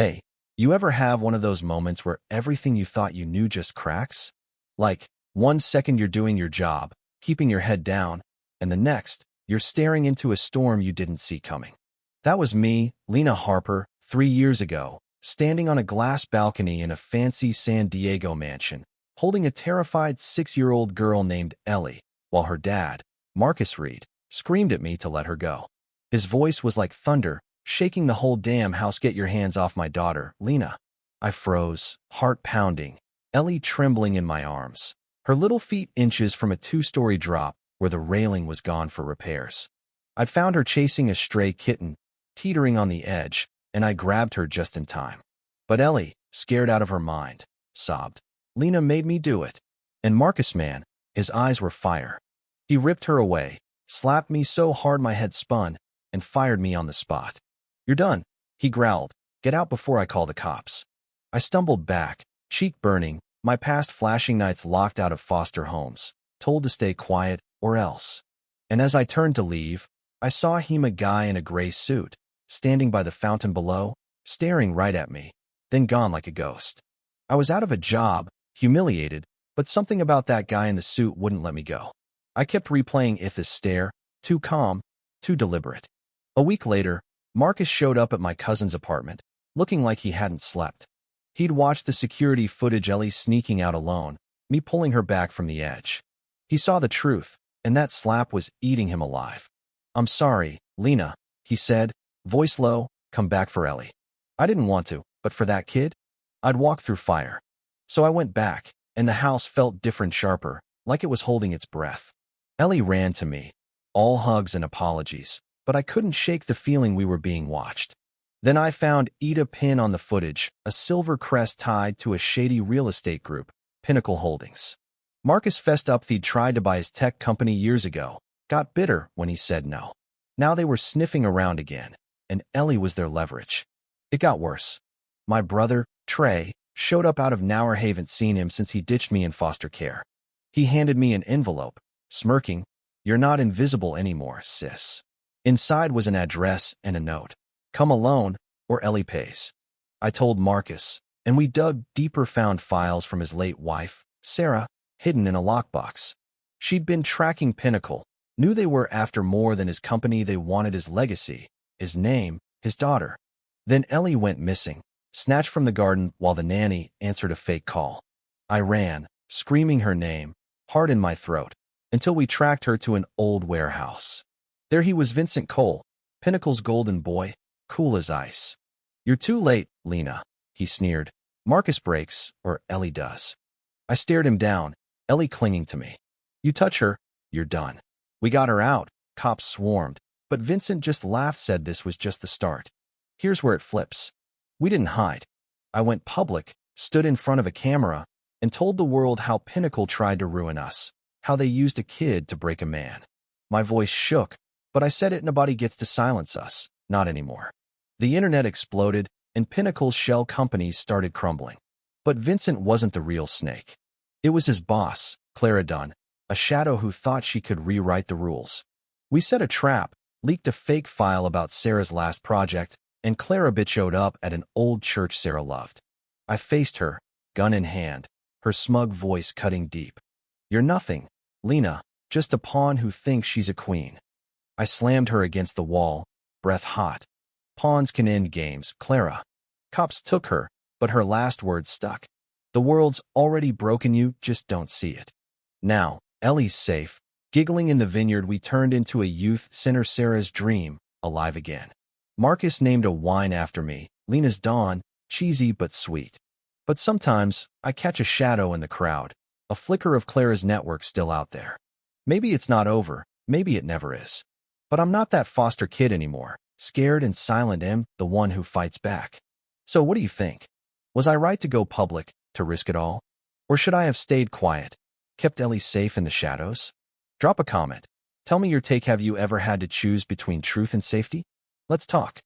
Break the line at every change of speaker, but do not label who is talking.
Hey, you ever have one of those moments where everything you thought you knew just cracks? Like, 1 second you're doing your job, keeping your head down, and the next, you're staring into a storm you didn't see coming. That was me, Lena Harper, 3 years ago, standing on a glass balcony in a fancy San Diego mansion, holding a terrified 6-year-old girl named Ellie, while her dad, Marcus Reed, screamed at me to let her go. His voice was like thunder, shaking the whole damn house. Get your hands off my daughter, Lena. I froze, heart pounding, Ellie trembling in my arms, her little feet inches from a 2-story drop where the railing was gone for repairs. I'd found her chasing a stray kitten, teetering on the edge, and I grabbed her just in time. But Ellie, scared out of her mind, sobbed. Lena made me do it. And Marcus, man, his eyes were fire. He ripped her away, slapped me so hard my head spun, and fired me on the spot. You're done, he growled. Get out before I call the cops. I stumbled back, cheek burning, my past flashing nights locked out of foster homes, told to stay quiet or else. And as I turned to leave, I saw him, a guy in a gray suit, standing by the fountain below, staring right at me, then gone like a ghost. I was out of a job, humiliated, but something about that guy in the suit wouldn't let me go. I kept replaying Ith's stare, too calm, too deliberate. A week later, Marcus showed up at my cousin's apartment, looking like he hadn't slept. He'd watched the security footage, Ellie sneaking out alone, me pulling her back from the edge. He saw the truth, and that slap was eating him alive. I'm sorry, Lena, he said, voice low, come back for Ellie. I didn't want to, but for that kid, I'd walk through fire. So I went back, and the house felt different, sharper, like it was holding its breath. Ellie ran to me, all hugs and apologies, but I couldn't shake the feeling we were being watched. Then I found Ida pin on the footage, a silver crest tied to a shady real estate group, Pinnacle Holdings. Marcus fessed up he'd tried to buy his tech company years ago, got bitter when he said no. Now they were sniffing around again, and Ellie was their leverage. It got worse. My brother, Trey, showed up out of nowhere. Haven't seen him since he ditched me in foster care. He handed me an envelope, smirking, "You're not invisible anymore, sis." Inside was an address and a note. Come alone, or Ellie pays. I told Marcus, and we dug deeper, found files from his late wife, Sarah, hidden in a lockbox. She'd been tracking Pinnacle, knew they were after more than his company. They wanted his legacy, his name, his daughter. Then Ellie went missing, snatched from the garden while the nanny answered a fake call. I ran, screaming her name, heart in my throat, until we tracked her to an old warehouse. There he was, Vincent Cole, Pinnacle's golden boy, cool as ice. You're too late, Lena, he sneered. Marcus breaks, or Ellie does. I stared him down, Ellie clinging to me. You touch her, you're done. We got her out, cops swarmed, but Vincent just laughed, said this was just the start. Here's where it flips. We didn't hide. I went public, stood in front of a camera, and told the world how Pinnacle tried to ruin us, how they used a kid to break a man. My voice shook, but I said it. Nobody gets to silence us, not anymore. The internet exploded, and Pinnacle's shell companies started crumbling. But Vincent wasn't the real snake. It was his boss, Clara Dunn, a shadow who thought she could rewrite the rules. We set a trap, leaked a fake file about Sarah's last project, and Clara showed up at an old church Sarah loved. I faced her, gun in hand, her smug voice cutting deep. You're nothing, Lena, just a pawn who thinks she's a queen. I slammed her against the wall, breath hot. Pawns can end games, Clara. Cops took her, but her last words stuck. The world's already broken, you just don't see it. Now, Ellie's safe, giggling in the vineyard. We turned into a youth center, Sarah's dream, alive again. Marcus named a wine after me, Lena's Dawn, cheesy but sweet. But sometimes, I catch a shadow in the crowd, a flicker of Clara's network still out there. Maybe it's not over, maybe it never is. But I'm not that foster kid anymore, scared and silent. I'm the one who fights back. So what do you think? Was I right to go public, to risk it all? Or should I have stayed quiet, kept Ellie safe in the shadows? Drop a comment. Tell me your take. Have you ever had to choose between truth and safety? Let's talk.